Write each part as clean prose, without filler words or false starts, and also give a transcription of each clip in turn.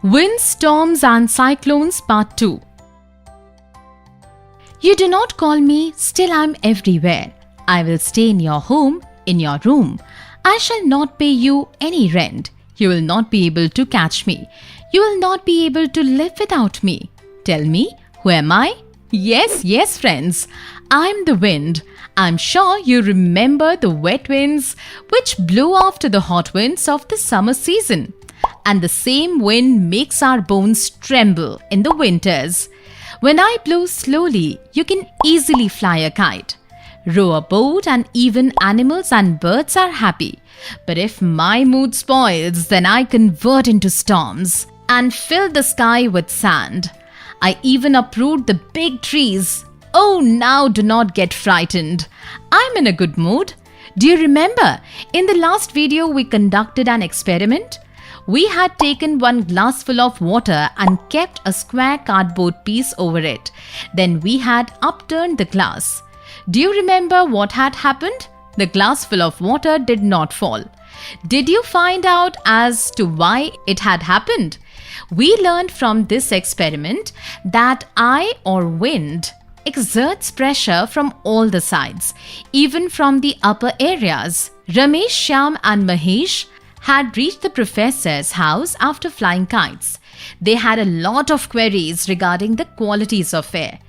Winds, Storms and Cyclones Part 2. You do not call me, still I'm everywhere. I will stay in your home, in your room. I shall not pay you any rent. You will not be able to catch me. You will not be able to live without me. Tell me, who am I? Yes, friends. I'm the wind. I'm sure you remember the wet winds which blew after the hot winds of the summer season. And the same wind makes our bones tremble in the winters. When I blow slowly, you can easily fly a kite, row a boat, and even animals and birds are happy. But if my mood spoils, then I convert into storms and fill the sky with sand. I even uproot the big trees. Oh, now do not get frightened. I'm in a good mood. Do you remember? In the last video, we conducted an experiment. We had taken one glass full of water and kept a square cardboard piece over it. Then we had upturned the glass. Do you remember what had happened? The glass full of water did not fall. Did you find out as to why it had happened? We learned from this experiment that I, or wind, exerts pressure from all the sides, even from the upper areas. Ramesh, Shyam and Mahesh had reached the professor's house after flying kites. They had a lot of queries regarding the qualities of air.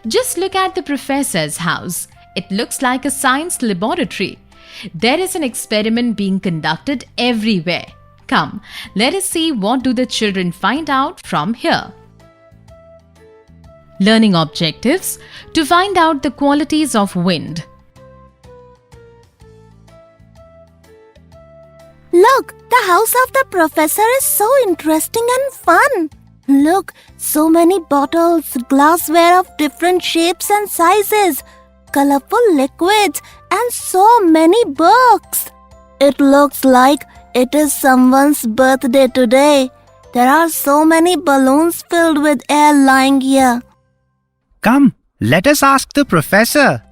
Just look at the professor's house. It looks like a science laboratory. There is an experiment being conducted everywhere. Come, let us see what do the children find out from here. Learning objectives to find out the qualities of wind. Look, the house of the professor is so interesting and fun. Look, so many bottles, glassware of different shapes and sizes, colorful liquids, and so many books. It looks like it is someone's birthday today. There are so many balloons filled with air lying here. Come, let us ask the professor.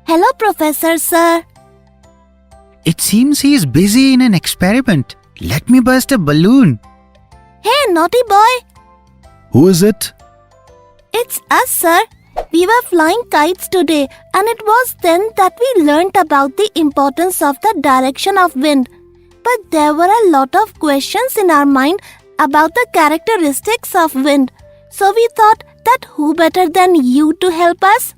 Hello, Professor Sir. It seems he is busy in an experiment. Let me burst a balloon. Hey, naughty boy. Who is it? It's us, sir. We were flying kites today, and it was then that we learnt about the importance of the direction of wind. But there were a lot of questions in our mind about the characteristics of wind. So we thought that who better than you to help us?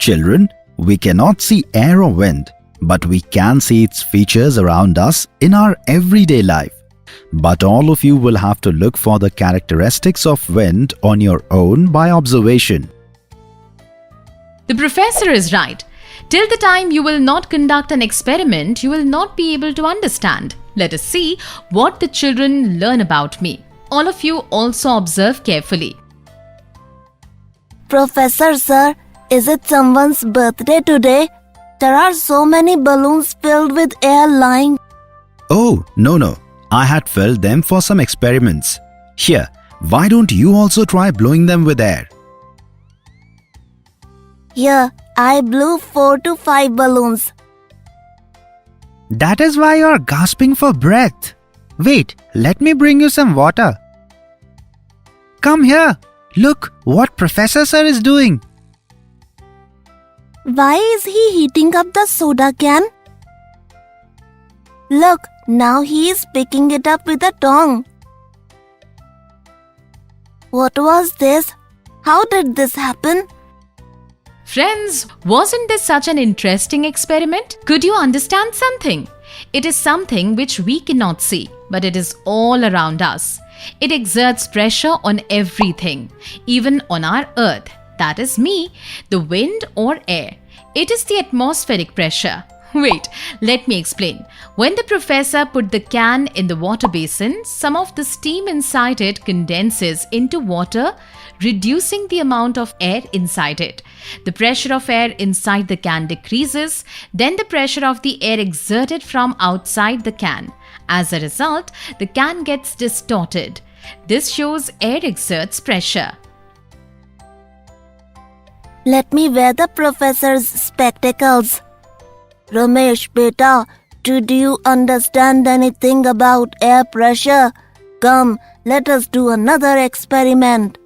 Children, we cannot see air or wind, but we can see its features around us in our everyday life. But all of you will have to look for the characteristics of wind on your own by observation. The professor is right. Till the time you will not conduct an experiment, you will not be able to understand. Let us see what the children learn about me. All of you also observe carefully. Professor Sir, is it someone's birthday today? There are so many balloons filled with air lying. Oh, no. I had filled them for some experiments. Here, why don't you also try blowing them with air? Here, I blew 4 to 5 balloons. That is why you are gasping for breath. Wait, let me bring you some water. Come here. Look what Professor Sir is doing. Why is he heating up the soda can? Look, now he is picking it up with a tongue. What was this? How did this happen? Friends, wasn't this such an interesting experiment? Could you understand something? It is something which we cannot see, but it is all around us. It exerts pressure on everything, even on our earth. That is me, the wind or air. It is the atmospheric pressure. Wait, let me explain. When the professor put the can in the water basin, some of the steam inside it condenses into water, reducing the amount of air inside it. The pressure of air inside the can decreases, then the pressure of the air exerted from outside the can. As a result, the can gets distorted. This shows air exerts pressure. Let me wear the professor's spectacles. Ramesh, beta, Did you understand anything about air pressure? Come, let us do another experiment.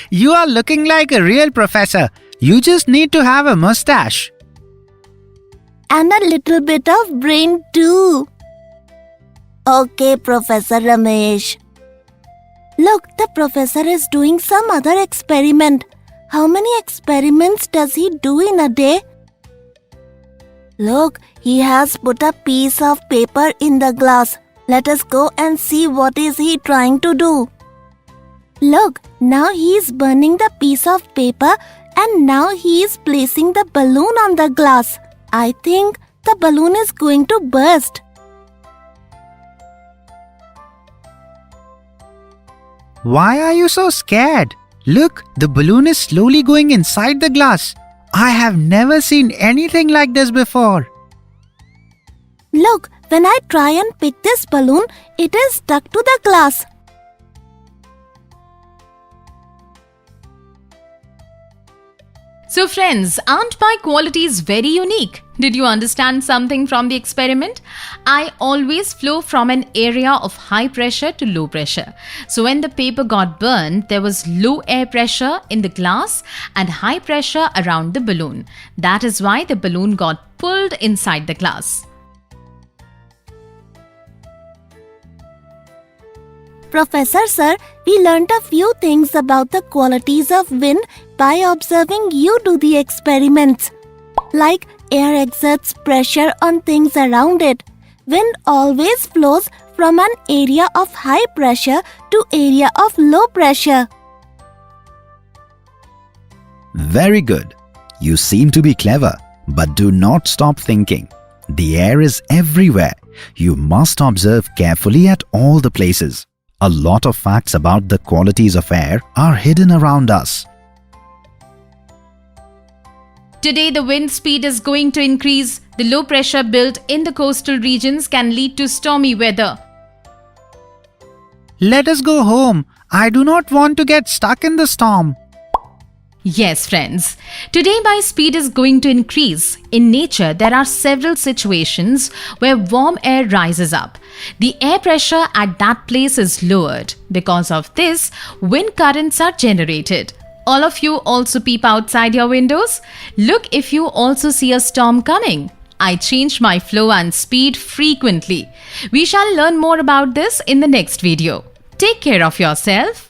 You are looking like a real professor. You just need to have a mustache. And a little bit of brain too. Okay, Professor Ramesh. Look, the professor is doing some other experiment. How many experiments does he do in a day? Look, he has put a piece of paper in the glass. Let us go and see what is he trying to do. Look, now he is burning the piece of paper and now he is placing the balloon on the glass. I think the balloon is going to burst. Why are you so scared? Look, the balloon is slowly going inside the glass. I have never seen anything like this before. Look, when I try and pick this balloon, it is stuck to the glass. So friends, aren't my qualities very unique? Did you understand something from the experiment? I always flow from an area of high pressure to low pressure. So when the paper got burned, there was low air pressure in the glass and high pressure around the balloon. That is why the balloon got pulled inside the glass. Professor Sir, we learnt a few things about the qualities of wind by observing you do the experiments. Like air exerts pressure on things around it. Wind always flows from an area of high pressure to area of low pressure. Very good. You seem to be clever, but do not stop thinking. The air is everywhere. You must observe carefully at all the places. A lot of facts about the qualities of air are hidden around us. Today, the wind speed is going to increase. The low pressure built in the coastal regions can lead to stormy weather. Let us go home. I do not want to get stuck in the storm. Yes, friends. Today, my speed is going to increase. In nature, there are several situations where warm air rises up. The air pressure at that place is lowered. Because of this, wind currents are generated. All of you also peep outside your windows. Look if you also see a storm coming. I change my flow and speed frequently. We shall learn more about this in the next video. Take care of yourself.